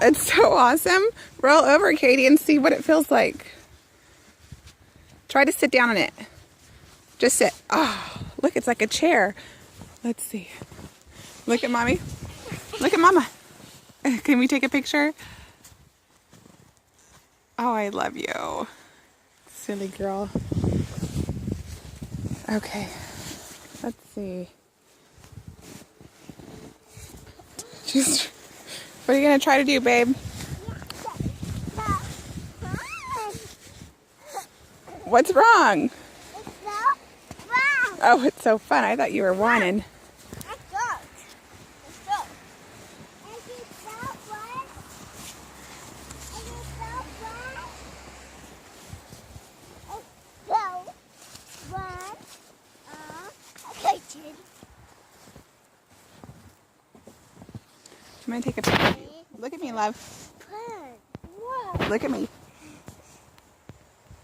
It's so awesome. Roll over, Katie, and see what it feels like. Try to sit down on it. Just sit. Oh, look, it's like a chair. Let's see. Look at mommy. Look at mama. Can we take a picture? Oh, I love you. Silly girl. Okay. Let's see. What are you going to try to do, babe? What's wrong? It's so fun. Oh, it's so fun. I thought you were whining. I'm going to take a picture of you. Look at me, love. Look at me.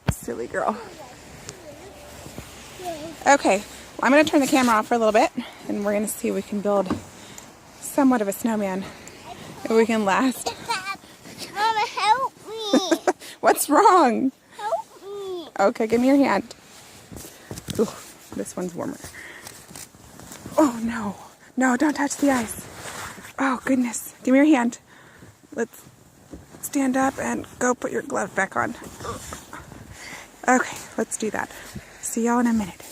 Silly girl. Okay, well, I'm going to turn the camera off for a little bit, and we're going to see if we can build somewhat of a snowman. If we can last. Mama, help me. What's wrong? Help me. Okay, give me your hand. Ooh, this one's warmer. Oh, no. No, don't touch the ice. Oh, goodness. Give me your hand. Let's stand up and go put your glove back on. Okay, let's do that. See y'all in a minute.